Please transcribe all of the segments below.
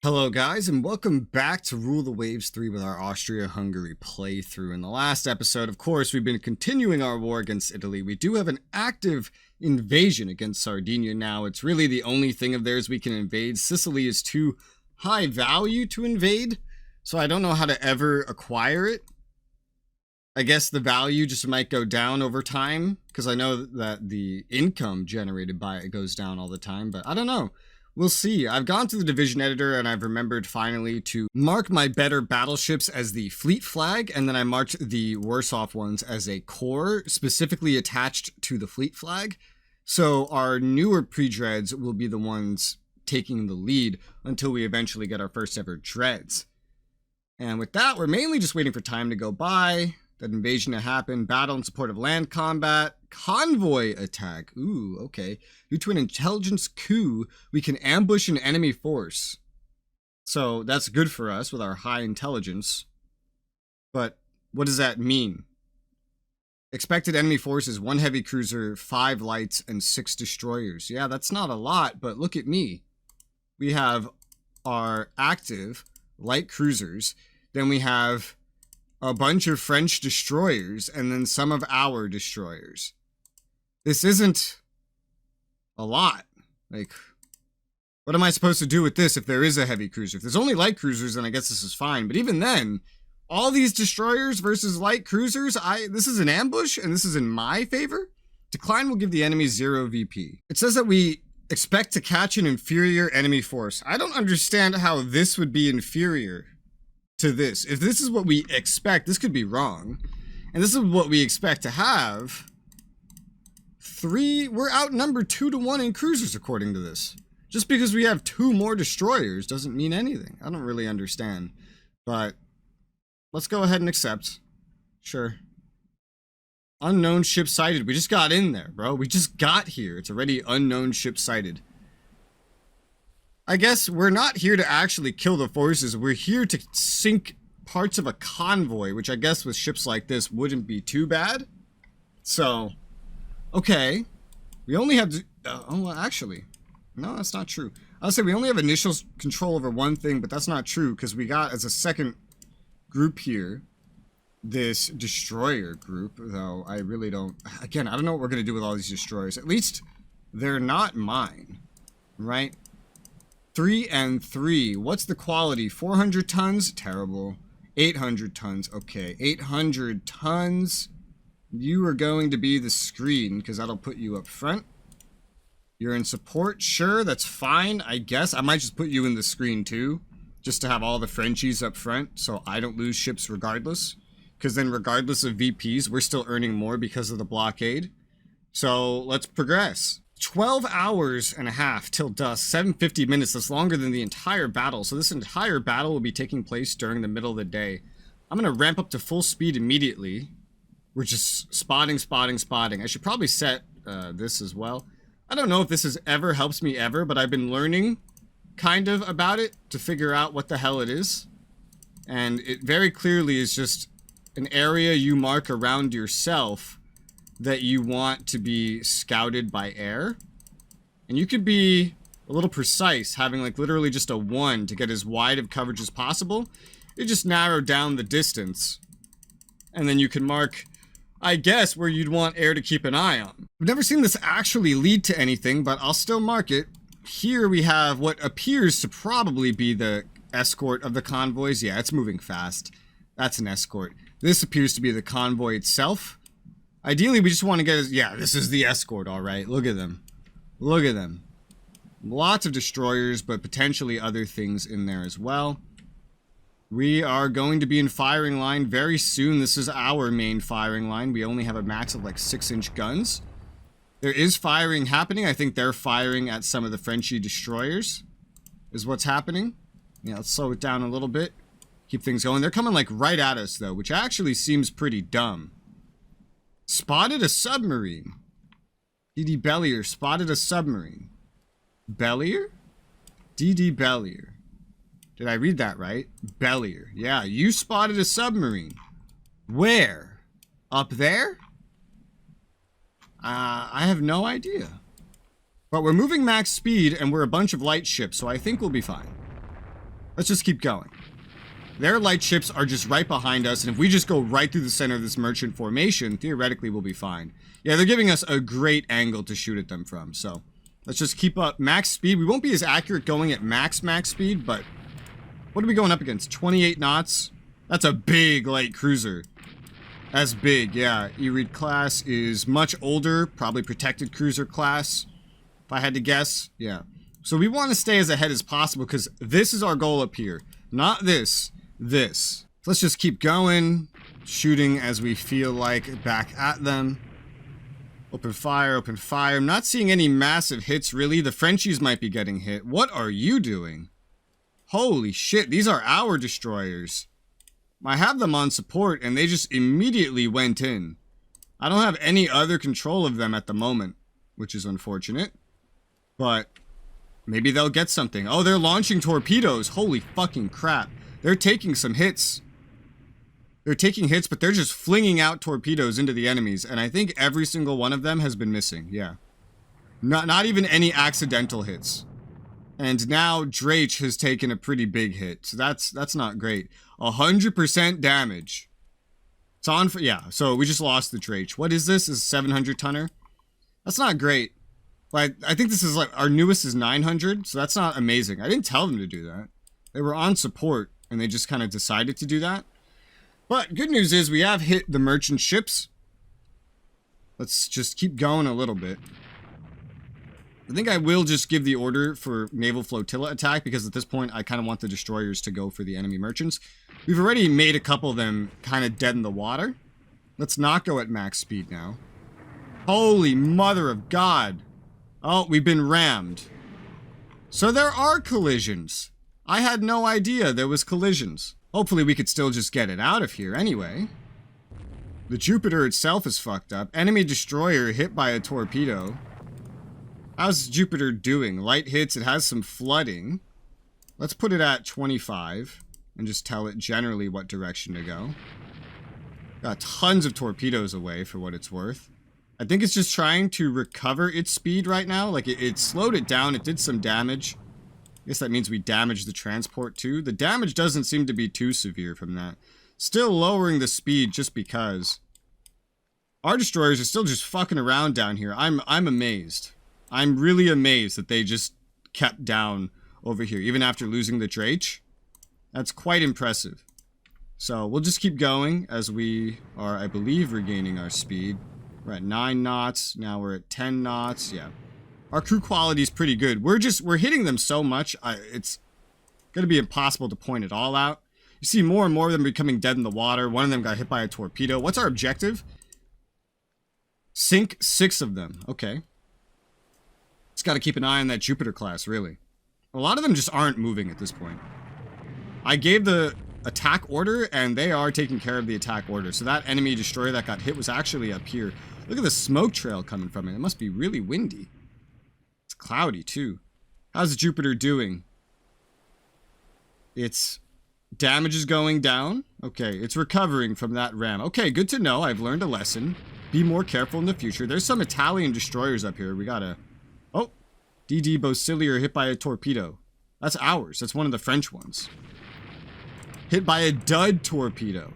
Hello guys, and welcome back to Rule the Waves 3 with our Austria Hungary playthrough. In the last episode, of course, we've been continuing our war against Italy. We do have an active invasion against Sardinia now. It's really the only thing of theirs we can invade. Sicily is too high value to invade, so I don't know how to ever acquire it. I guess the value just might go down over time, because I know that the income generated by it goes down all the time, but I don't know. We'll see. I've gone to the division editor and I've remembered finally to mark my better battleships as the fleet flag, and then I marked the worse off ones as a core specifically attached to the fleet flag. So our newer pre-dreads will be the ones taking the lead until we eventually get our first ever dreads. And with that, we're mainly just waiting for time to go by, that invasion to happen, battle in support of land combat, convoy attack. Ooh, okay. Due to an intelligence coup, we can ambush an enemy force. So that's good for us with our high intelligence. But what does that mean? Expected enemy force is 1 heavy cruiser, 5 lights, and 6 destroyers. Yeah, that's not a lot, but look at me. We have our active light cruisers. Then we have a bunch of French destroyers, and then some of our destroyers. This isn't a lot. Like, what am I supposed to do with this if there is a heavy cruiser? If there's only light cruisers, then I guess this is fine. But even then, all these destroyers versus light cruisers, this is an ambush, and this is in my favor. Decline will give the enemy 0 VP. It says that we expect to catch an inferior enemy force. I don't understand how this would be inferior to this. If this is what we expect, this could be wrong. And this is what we expect to have. We're outnumbered 2 to 1 in cruisers according to this. Just because we have 2 more destroyers doesn't mean anything. I don't really understand. But let's go ahead and accept. Sure. Unknown ship sighted. We just got in there, bro. We just got here. It's already unknown ship sighted. I guess we're not here to actually kill the forces. We're here to sink parts of a convoy, which I guess with ships like this wouldn't be too bad. So, okay. We only have to, oh, well, actually, no, that's not true. I'll say we only have initial control over one thing, but that's not true, because we got as a second group here, this destroyer group, though I really don't, again, I don't know what we're going to do with all these destroyers. At least they're not mine, right? 3 and 3. What's the quality? 400 tons? Terrible. 800 tons. Okay. 800 tons. You are going to be the screen, because that'll put you up front. You're in support? Sure, that's fine, I guess. I might just put you in the screen too, just to have all the Frenchies up front, so I don't lose ships regardless. Because then regardless of VPs, we're still earning more because of the blockade. So let's progress. 12 hours and a half till dusk, 750 minutes. That's longer than the entire battle. So this entire battle will be taking place during the middle of the day. I'm going to ramp up to full speed immediately. We're just spotting. I should probably set this as well. I don't know if this has ever helps me ever, but I've been learning kind of about it to figure out what the hell it is. And it very clearly is just an area you mark around yourself that you want to be scouted by air. And you could be a little precise, having like literally just a 1 to get as wide of coverage as possible. You just narrow down the distance. And then you can mark, I guess, where you'd want air to keep an eye on. I've never seen this actually lead to anything, but I'll still mark it. Here we have what appears to probably be the escort of the convoys. Yeah, it's moving fast. That's an escort. This appears to be the convoy itself. Ideally, we just want to get, yeah, this is the escort, all right. Look at them. Look at them. Lots of destroyers, but potentially other things in there as well. We are going to be in firing line very soon. This is our main firing line. We only have a max of like 6-inch guns. There is firing happening. I think they're firing at some of the Frenchy destroyers is what's happening. Yeah, let's slow it down a little bit. Keep things going. They're coming like right at us though, which actually seems pretty dumb. Spotted a submarine. DD Bellier spotted a submarine. Bellier? DD Bellier. Did I read that right? Bellier. Yeah, you spotted a submarine. Where? Up there? I have no idea. But we're moving max speed and we're a bunch of light ships, so I think we'll be fine. Let's just keep going. Their light ships are just right behind us, and if we just go right through the center of this merchant formation, theoretically we'll be fine. Yeah, they're giving us a great angle to shoot at them from, so let's just keep up max speed. We won't be as accurate going at max speed, but what are we going up against? 28 knots? That's a big light cruiser. That's big, yeah. E-Read class is much older, probably protected cruiser class, if I had to guess. Yeah. So we want to stay as ahead as possible, because this is our goal up here. Not this. This. So let's just keep going, shooting as we feel like back at them. Open fire, open fire. I'm not seeing any massive hits, really. The Frenchies might be getting hit. What are you doing? Holy shit, these are our destroyers. I have them on support, and they just immediately went in. I don't have any other control of them at the moment, which is unfortunate. But maybe they'll get something. Oh, they're launching torpedoes. Holy fucking crap. They're taking some hits. They're taking hits, but they're just flinging out torpedoes into the enemies. And I think every single one of them has been missing. Yeah. Not even any accidental hits. And now Drake has taken a pretty big hit. So that's not great. 100% damage. It's on for... Yeah, so we just lost the Drake. What is this? Is 700 tonner? That's not great. But I think this is like... Our newest is 900. So that's not amazing. I didn't tell them to do that. They were on support. And they just kind of decided to do that. But good news is we have hit the merchant ships. Let's just keep going a little bit. I think I will just give the order for naval flotilla attack, because at this point I kind of want the destroyers to go for the enemy merchants. We've already made a couple of them kind of dead in the water. Let's not go at max speed now. Holy mother of God. Oh, we've been rammed. So there are collisions. I had no idea there was collisions. Hopefully we could still just get it out of here anyway. The Jupiter itself is fucked up. Enemy destroyer hit by a torpedo. How's Jupiter doing? Light hits, it has some flooding. Let's put it at 25 and just tell it generally what direction to go. Got tons of torpedoes away for what it's worth. I think it's just trying to recover its speed right now. Like it slowed it down, it did some damage. I guess that means we damaged the transport too. The damage doesn't seem to be too severe from that. Still lowering the speed just because. Our destroyers are still just fucking around down here. I'm amazed. I'm really amazed that they just kept down over here, even after losing the Drake. That's quite impressive. So we'll just keep going as we are, I believe, regaining our speed. We're at 9 knots. Now we're at 10 knots. Yeah. Our crew quality is pretty good. We're hitting them so much, it's going to be impossible to point it all out. You see more and more of them becoming dead in the water. One of them got hit by a torpedo. What's our objective? Sink 6 of them. Okay. Just got to keep an eye on that Jupiter class, really. A lot of them just aren't moving at this point. I gave the attack order, and they are taking care of the attack order. So that enemy destroyer that got hit was actually up here. Look at the smoke trail coming from it. It must be really windy. It's cloudy, too. How's Jupiter doing? Its damage is going down. Okay, it's recovering from that ram. Okay, good to know. I've learned a lesson. Be more careful in the future. There's some Italian destroyers up here. We gotta... Oh, DD Bosilier hit by a torpedo. That's ours. That's one of the French ones. Hit by a dud torpedo.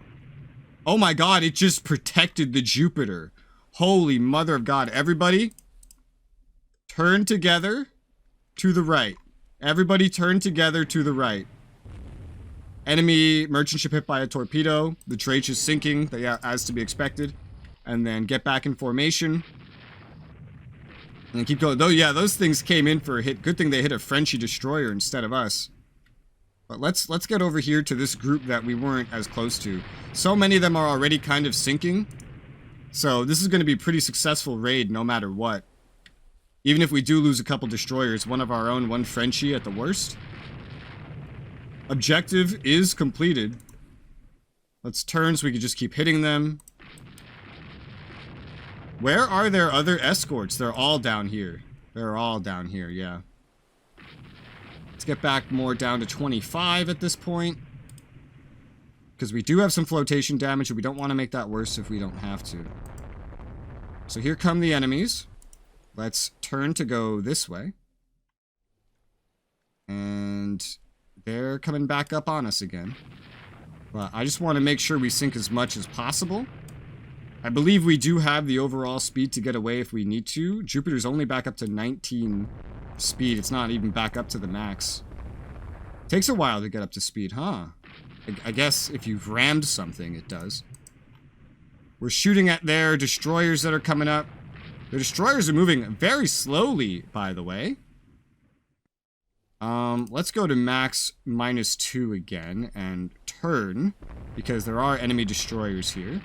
Oh my God, it just protected the Jupiter. Holy mother of God. Everybody, turn together to the right. Everybody turn together to the right. Enemy merchant ship hit by a torpedo. The Drake is sinking, as to be expected. And then get back in formation. And then keep going. Though, yeah, those things came in for a hit. Good thing they hit a Frenchy destroyer instead of us. But let's get over here to this group that we weren't as close to. So many of them are already kind of sinking. So this is going to be a pretty successful raid no matter what. Even if we do lose a couple destroyers, one of our own, one Frenchy at the worst. Objective is completed. Let's turn so we can just keep hitting them. Where are their other escorts? They're all down here. They're all down here, yeah. Let's get back more down to 25 at this point. Because we do have some flotation damage, and we don't want to make that worse if we don't have to. So here come the enemies. Let's turn to go this way. And They're coming back up on us again. But I just want to make sure we sink as much as possible. I believe we do have the overall speed to get away if we need to. Jupiter's only back up to 19 speed. It's not even back up to the max. Takes a while to get up to speed, huh? I guess if you've rammed something, it does. We're shooting at their destroyers that are coming up. The destroyers are moving very slowly, by the way. Let's go to max -2 again and turn, because there are enemy destroyers here.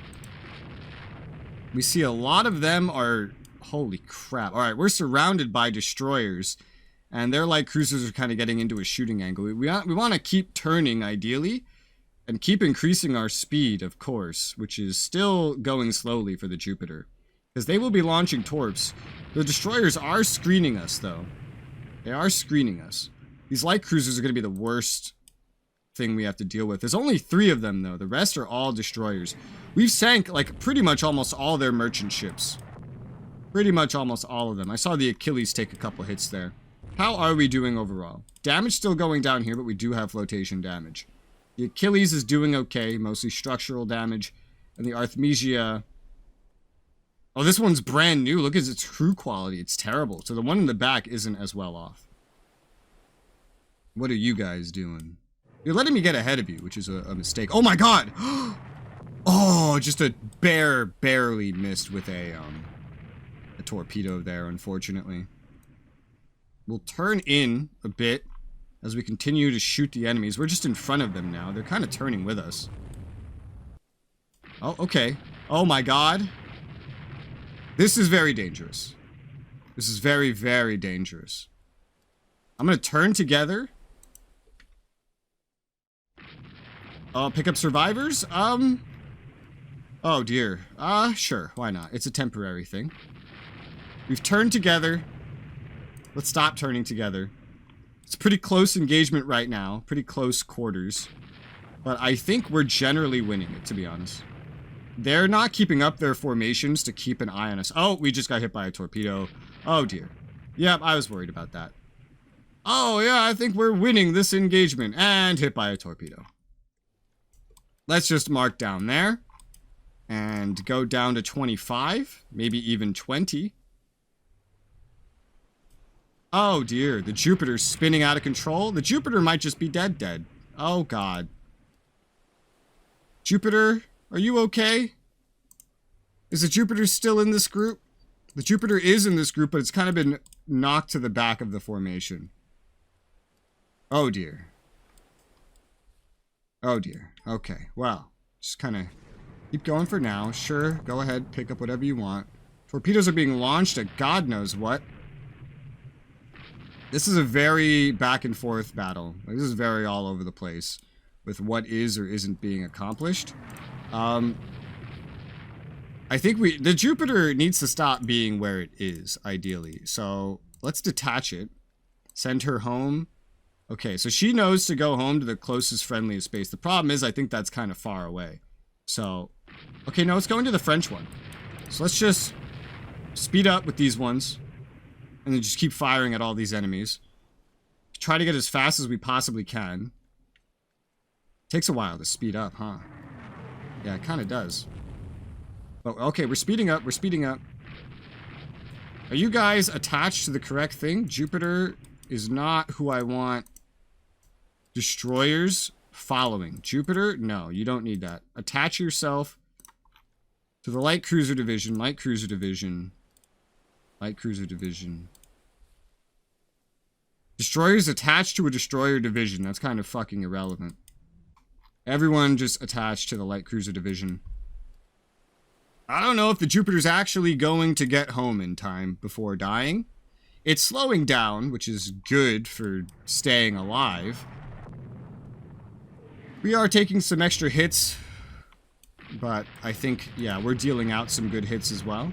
We see a lot of them are... Holy crap. Alright, we're surrounded by destroyers, and their light cruisers are kind of getting into a shooting angle. We want to keep turning, ideally, and keep increasing our speed, of course, which is still going slowly for the Jupiter, because they will be launching torps. The destroyers are screening us, though. They are screening us. These light cruisers are going to be the worst thing we have to deal with. There's only 3 of them, though. The rest are all destroyers. We've sank, like, pretty much almost all their merchant ships. Pretty much almost all of them. I saw the Achilles take a couple hits there. How are we doing overall? Damage still going down here, but we do have flotation damage. The Achilles is doing okay, mostly structural damage. And the Artemisia... Oh, this one's brand new. Look at its crew quality. It's terrible. So the one in the back isn't as well off. What are you guys doing? You're letting me get ahead of you, which is a mistake. Oh my god! Oh, just a barely missed with a torpedo there, unfortunately. We'll turn in a bit as we continue to shoot the enemies. We're just in front of them now. They're kind of turning with us. Oh, okay. Oh my god. This is very dangerous. This is very, very dangerous. I'm gonna turn together. Pick up survivors? Oh dear. Sure, why not? It's a temporary thing. We've turned together. Let's stop turning together. It's pretty close engagement right now. Pretty close quarters. But I think we're generally winning it, to be honest. They're not keeping up their formations to keep an eye on us. Oh, we just got hit by a torpedo. Oh dear. Yep, I was worried about that. Oh yeah, I think we're winning this engagement. And hit by a torpedo. Let's just mark down there. And go down to 25. Maybe even 20. Oh dear, the Jupiter's spinning out of control. The Jupiter might just be dead. Oh god. Jupiter, are you okay? Is the Jupiter still in this group? The Jupiter is in this group, but it's kind of been knocked to the back of the formation. Oh dear. Oh dear. Okay, well, just kind of keep going for now. Sure, go ahead, pick up whatever you want. Torpedoes are being launched at God knows what. This is a very back and forth battle. This is very all over the place with what is or isn't being accomplished. I think the Jupiter needs to stop being where it is, ideally. So let's detach it. Send her home. Okay, so she knows to go home to the closest, friendliest base. The problem is I think that's kind of far away. So, okay, no, it's going to the French one. So let's just speed up with these ones. And then just keep firing at all these enemies. Try to get as fast as we possibly can. Takes a while to speed up, huh? Yeah, it kind of does. But, okay, we're speeding up. We're speeding up. Are you guys attached to the correct thing? Jupiter is not who I want. Destroyers following. Jupiter? No, you don't need that. Attach yourself to the light cruiser division. Light cruiser division. Light cruiser division. Destroyers attached to a destroyer division. That's kind of fucking irrelevant. Everyone just attached to the light cruiser division. I don't know if the Jupiter's actually going to get home in time before dying. It's slowing down, which is good for staying alive. We are taking some extra hits. But I think, yeah, we're dealing out some good hits as well.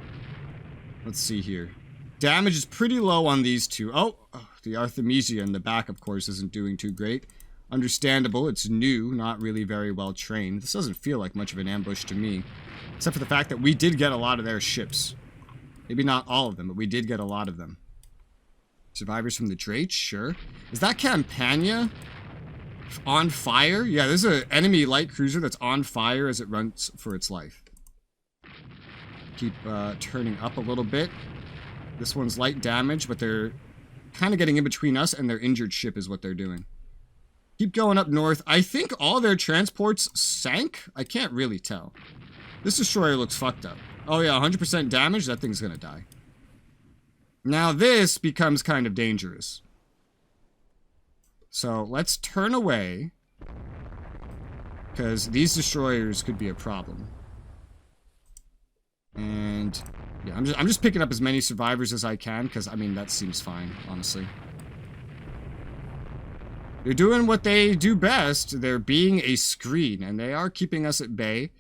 Let's see here. Damage is pretty low on these two. Oh, the Artemisia in the back, of course, isn't doing too great. Understandable. It's new, not really very well trained. This doesn't feel like much of an ambush to me. Except for the fact that we did get a lot of their ships. Maybe not all of them, but we did get a lot of them. Survivors from the Drake? Sure. Is that Campania? On fire? Yeah, there's an enemy light cruiser that's on fire as it runs for its life. Keep turning up a little bit. This one's light damage, but they're kind of getting in between us and their injured ship is what they're doing. Keep going up north. I think all their transports sank? I can't really tell. This destroyer looks fucked up. Oh yeah, 100% damage? That thing's gonna die. Now this becomes kind of dangerous. So let's turn away, because these destroyers could be a problem. And yeah, I'm just picking up as many survivors as I can, because I mean that seems fine, honestly. They're doing what they do best. They're being a screen, and they are keeping us at bay.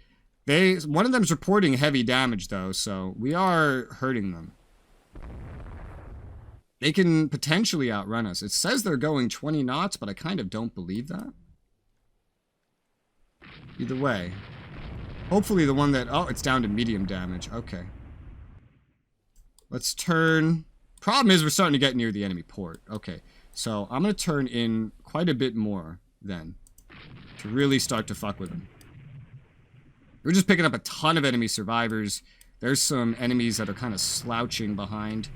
One of them's reporting heavy damage though, so we are hurting them. They can potentially outrun us. It says they're going 20 knots, but I kind of don't believe that. Either way. Hopefully the one that... Oh, it's down to medium damage. Okay. Let's turn... Problem is we're starting to get near the enemy port. Okay. So I'm going to turn in quite a bit more then. To really start to fuck with them. We're just picking up a ton of enemy survivors. There's some enemies that are kind of slouching behind.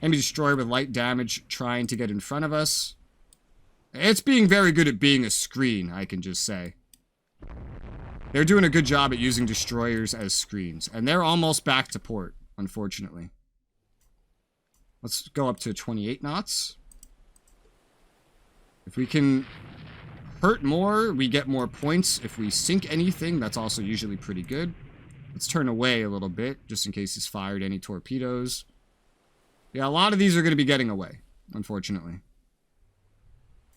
Enemy destroyer with light damage trying to get in front of us. It's being very good at being a screen, I can just say. They're doing a good job at using destroyers as screens. And they're almost back to port, unfortunately. Let's go up to 28 knots. If we can hurt more, we get more points. If we sink anything, that's also usually pretty good. Let's turn away a little bit, just in case he's fired any torpedoes. Yeah, a lot of these are going to be getting away, unfortunately.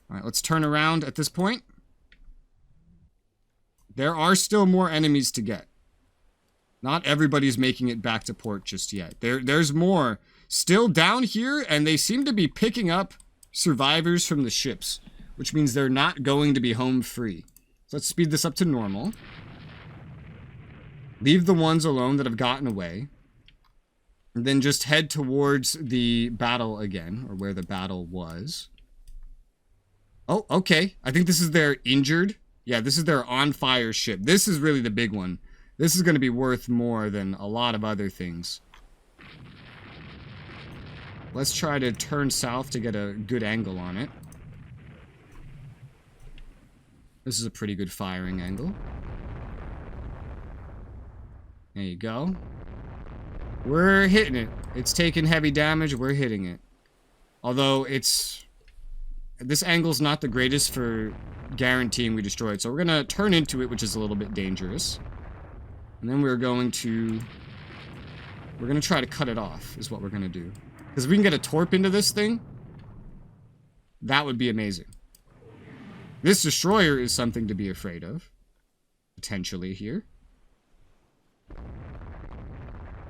Alright, let's turn around at this point. There are still more enemies to get. Not everybody's making it back to port just yet. There's more still down here, and they seem to be picking up survivors from the ships, which means they're not going to be home free. So let's speed this up to normal. Leave the ones alone that have gotten away. And then just head towards the battle again, or where the battle was. Oh, okay. I think this is their injured. Yeah, this is their on-fire ship. This is really the big one. This is going to be worth more than a lot of other things. Let's try to turn south to get a good angle on it. This is a pretty good firing angle. There you go. We're hitting it. It's taking heavy damage. We're hitting it. Although it's... This angle's not the greatest for guaranteeing we destroy it. So we're going to turn into it, which is a little bit dangerous. And then we're going to try to cut it off, is what we're going to do. Because if we can get a torp into this thing, that would be amazing. This destroyer is something to be afraid of. Potentially here.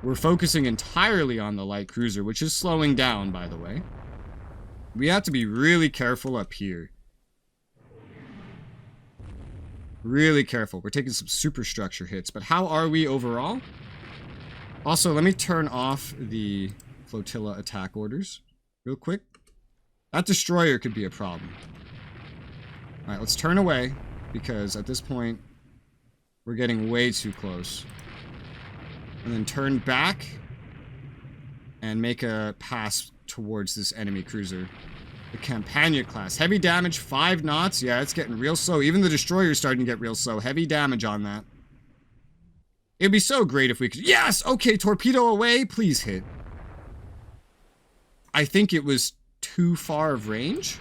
We're focusing entirely on the light cruiser, which is slowing down, by the way. We have to be really careful up here. Really careful. We're taking some superstructure hits, but how are we overall? Also, let me turn off the flotilla attack orders real quick. That destroyer could be a problem. Alright, let's turn away, because at this point, we're getting way too close. And then turn back and make a pass towards this enemy cruiser. The Campania class. Heavy damage, 5 knots. Yeah, it's getting real slow. Even the destroyer's starting to get real slow. Heavy damage on that. It'd be so great if we could... Yes! Okay, torpedo away. Please hit. I think it was too far of range.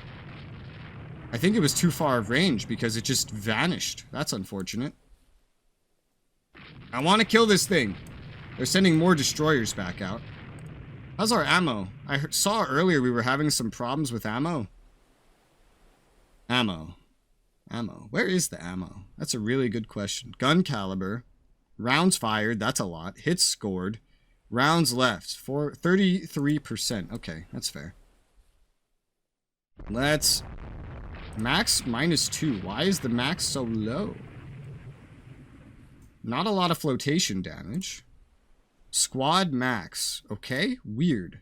I think it was too far of range because it just vanished. That's unfortunate. I want to kill this thing. They're sending more destroyers back out. How's our ammo? I saw earlier we were having some problems with ammo. Ammo. Where is the ammo? That's a really good question. Gun caliber. Rounds fired. That's a lot. Hits scored. Rounds left. For 33%. Okay, that's fair. Let's... Max -2. Why is the max so low? Not a lot of flotation damage. Squad max. Okay, weird.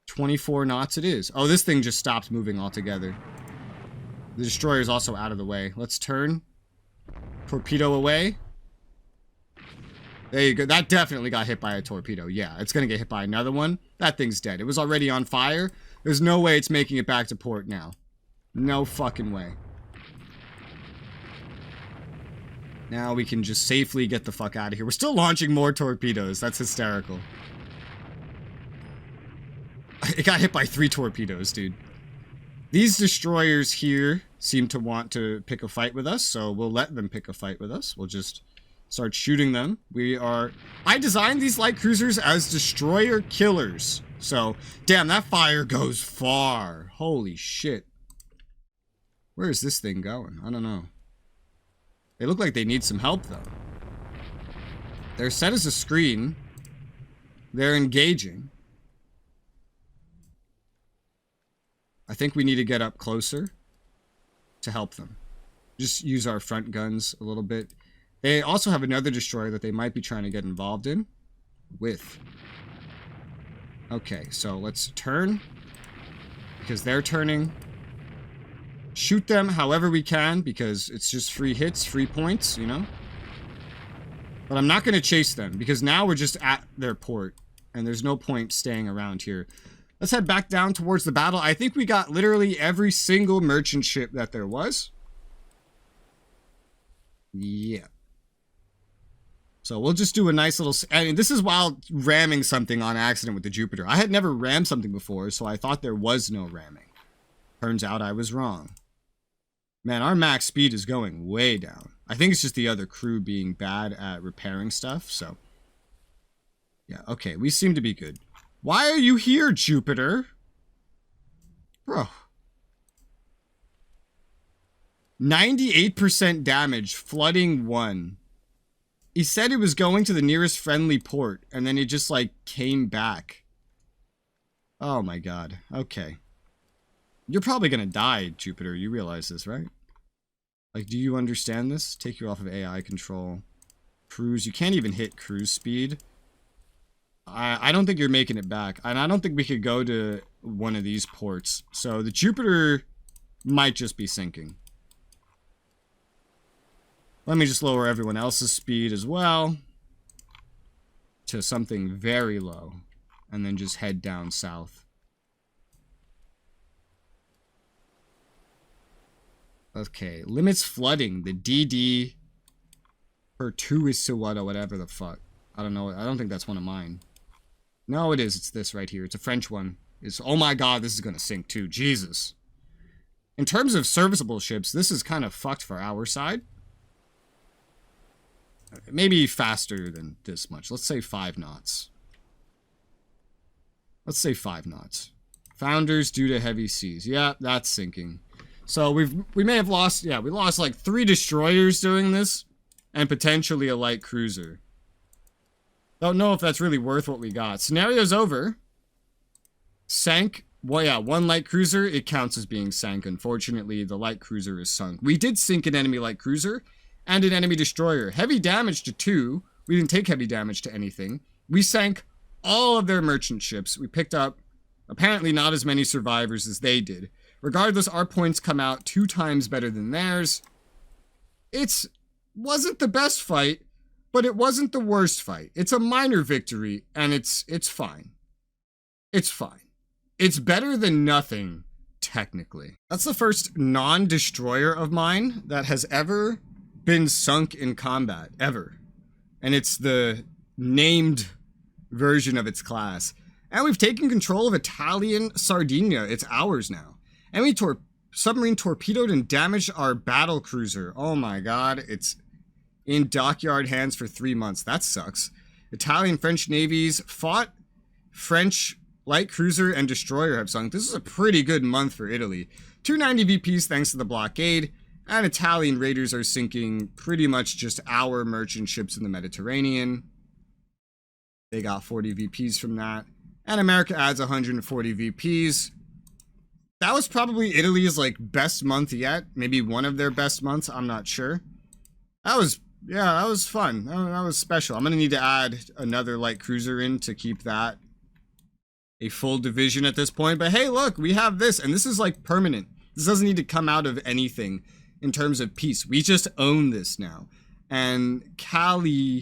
24 knots it is. Oh, this thing just stopped moving altogether. The destroyer is also out of the way. Let's turn. Torpedo away. There you go. That definitely got hit by a torpedo. Yeah, it's going to get hit by another one. That thing's dead. It was already on fire. There's no way it's making it back to port now. No fucking way. Now we can just safely get the fuck out of here. We're still launching more torpedoes. That's hysterical. It got hit by 3 torpedoes, dude. These destroyers here seem to want to pick a fight with us, so we'll let them pick a fight with us. We'll just start shooting them. I designed these light cruisers as destroyer killers. So, damn, that fire goes far. Holy shit. Where is this thing going? I don't know. They look like they need some help, though. They're set as a screen. They're engaging. I think we need to get up closer to help them. Just use our front guns a little bit. They also have another destroyer that they might be trying to get involved in with. Okay, so let's turn. Because they're turning. Shoot them however we can, because it's just free hits, free points, you know? But I'm not going to chase them, because now we're just at their port. And there's no point staying around here. Let's head back down towards the battle. I think we got literally every single merchant ship that there was. Yeah. So we'll just do a nice little... I mean, this is while ramming something on accident with the Jupiter. I had never rammed something before, so I thought there was no ramming. Turns out I was wrong. Man, our max speed is going way down. I think it's just the other crew being bad at repairing stuff, so... Yeah, okay, we seem to be good. Why are you here, Jupiter? Bro. 98% damage, flooding 1. He said he was going to the nearest friendly port, and then he just, like, came back. Oh my god. Okay. You're probably gonna die, Jupiter. You realize this, right? Like, do you understand this? Take you off of AI control. Cruise. You can't even hit cruise speed. I don't think you're making it back. And I don't think we could go to one of these ports. So the Jupiter might just be sinking. Let me just lower everyone else's speed as well. To something very low. And then just head down south. Okay. Limits flooding. The DD per 2 is Suwada, whatever the fuck. I don't know. I don't think that's one of mine. No, it is. It's this right here. It's a French one. It's, oh my god, this is going to sink too. Jesus. In terms of serviceable ships, this is kind of fucked for our side. Maybe faster than this much. Let's say 5 knots. Let's say 5 knots. Founders due to heavy seas. Yeah, that's sinking. So we may have lost, yeah, we lost like 3 destroyers doing this. And potentially a light cruiser. Don't know if that's really worth what we got. Scenario's over. Sank. Well, yeah, 1 light cruiser. It counts as being sank. Unfortunately, the light cruiser is sunk. We did sink an enemy light cruiser and an enemy destroyer. Heavy damage to 2. We didn't take heavy damage to anything. We sank all of their merchant ships. We picked up apparently not as many survivors as they did. Regardless, our points come out 2 times better than theirs. It wasn't the best fight. But it wasn't the worst fight. It's a minor victory, and it's fine. It's fine. It's better than nothing, technically. That's the first non-destroyer of mine that has ever been sunk in combat, ever. And it's the named version of its class. And we've taken control of Italian Sardinia. It's ours now. And we submarine torpedoed and damaged our battle cruiser. Oh my god, it's... in dockyard hands for 3 months. That sucks. Italian French navies fought. French light cruiser and destroyer have sunk. This is a pretty good month for Italy. 290 VPs thanks to the blockade. And Italian raiders are sinking pretty much just our merchant ships in the Mediterranean. They got 40 VPs from that. And America adds 140 VPs. That was probably Italy's like best month yet. Maybe one of their best months. I'm not sure. That was... yeah, that was fun. That was special. I'm going to need to add another light cruiser in to keep that a full division at this point. But hey, look, we have this. And this is like permanent. This doesn't need to come out of anything in terms of peace. We just own this now. And Cagliari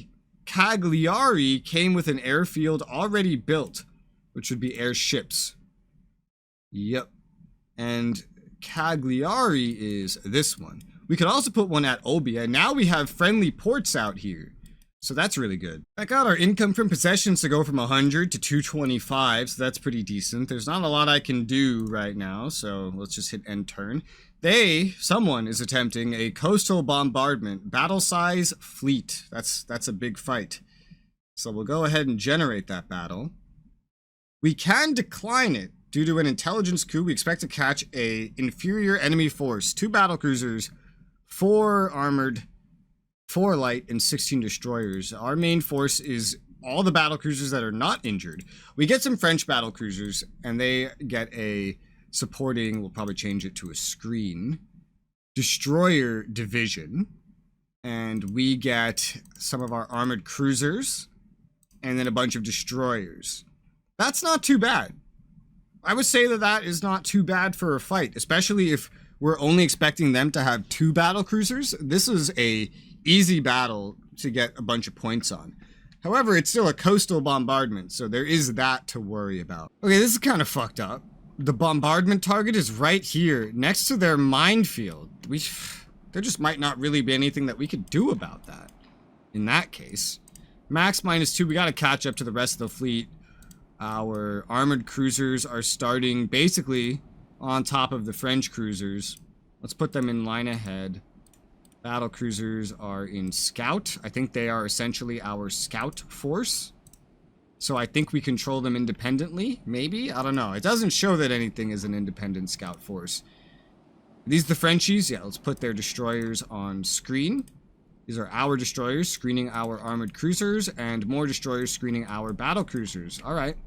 came with an airfield already built, which would be airships. Yep. And Cagliari is this one. We could also put one at Olbia. Now we have friendly ports out here. So that's really good. That got our income from possessions to go from 100 to 225, so that's pretty decent. There's not a lot I can do right now, so let's just hit end turn. Someone is attempting a coastal bombardment, battle size fleet. That's a big fight. So we'll go ahead and generate that battle. We can decline it due to an intelligence coup. We expect to catch a inferior enemy force, 2 battlecruisers, 4 armored, 4 light, and 16 destroyers. Our main force is all the battlecruisers that are not injured. We get some French battlecruisers, and they get a supporting, we'll probably change it to a screen, destroyer division. And we get some of our armored cruisers, and then a bunch of destroyers. That's not too bad. I would say that is not too bad for a fight, especially if we're only expecting them to have 2 battlecruisers. This is a easy battle to get a bunch of points on. However, it's still a coastal bombardment, so there is that to worry about. Okay, this is kind of fucked up. The bombardment target is right here, next to their minefield. There just might not really be anything that we could do about that. In that case, max -2, we gotta catch up to the rest of the fleet. Our armored cruisers are starting basically on top of the French cruisers. Let's put them in line ahead. Battle cruisers are in scout. I think they are essentially our scout force. So I think we control them independently, maybe? I don't know. It doesn't show that anything is an independent scout force. Are these the Frenchies? Yeah, let's put their destroyers on screen. These are our destroyers screening our armored cruisers, and more destroyers screening our battle cruisers. All right.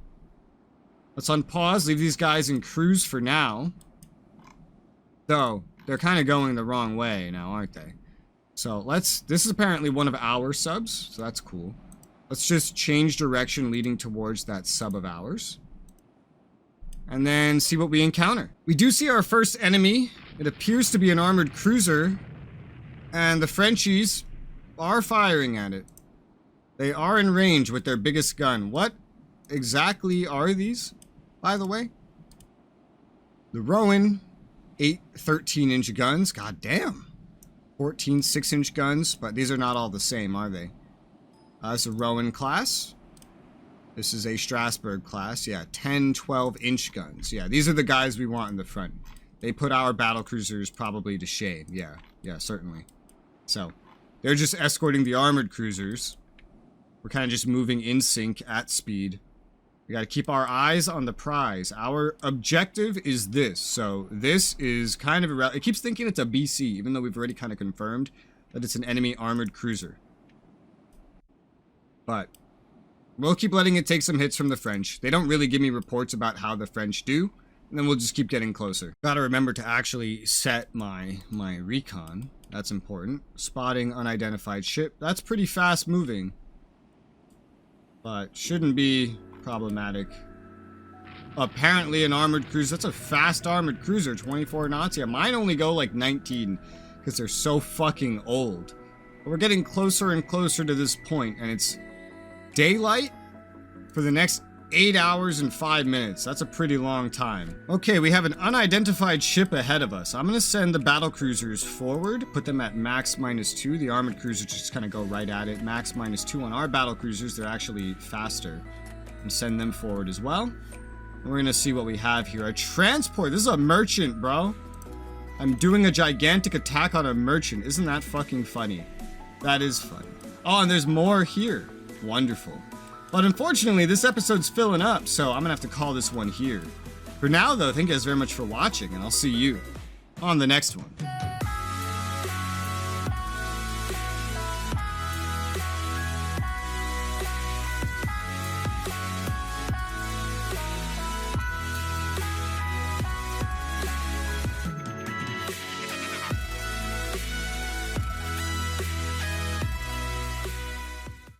Let's unpause, leave these guys in cruise for now. Though, they're kind of going the wrong way now, aren't they? So this is apparently one of our subs, so that's cool. Let's just change direction leading towards that sub of ours. And then see what we encounter. We do see our first enemy. It appears to be an armored cruiser. And the Frenchies are firing at it. They are in range with their biggest gun. What exactly are these, by the way? The Rowan, 8 13-inch guns. God damn. 14 6-inch guns, but these are not all the same, are they? This is a Rowan class. This is a Strasbourg class. Yeah, 10 12-inch guns. Yeah, these are the guys we want in the front. They put our battlecruisers probably to shame. Yeah, certainly. So, they're just escorting the armored cruisers. We're kind of just moving in sync at speed. We got to keep our eyes on the prize. Our objective is this. So this is kind of irrelevant. It keeps thinking it's a BC, even though we've already kind of confirmed that it's an enemy armored cruiser. But we'll keep letting it take some hits from the French. They don't really give me reports about how the French do. And then we'll just keep getting closer. Got to remember to actually set my recon. That's important. Spotting unidentified ship. That's pretty fast moving. But shouldn't be problematic. Apparently an armored cruiser. That's a fast armored cruiser. 24 knots. Yeah, mine only go like 19 because they're so fucking old. But we're getting closer and closer to this point, and it's daylight for the next 8 hours and 5 minutes. That's a pretty long time. Okay, we have an unidentified ship ahead of us. I'm gonna send the battle cruisers forward, put them at max -2. The armored cruisers just kind of go right at it. Max -2 on our battle cruisers. They're actually faster. And send them forward as well. And we're gonna see what we have here. A transport. This is a merchant, bro. I'm doing a gigantic attack on a merchant. Isn't that fucking funny? That is funny. Oh, and there's more here. Wonderful. But unfortunately, this episode's filling up, so I'm gonna have to call this one here. For now, though, thank you guys very much for watching, and I'll see you on the next one.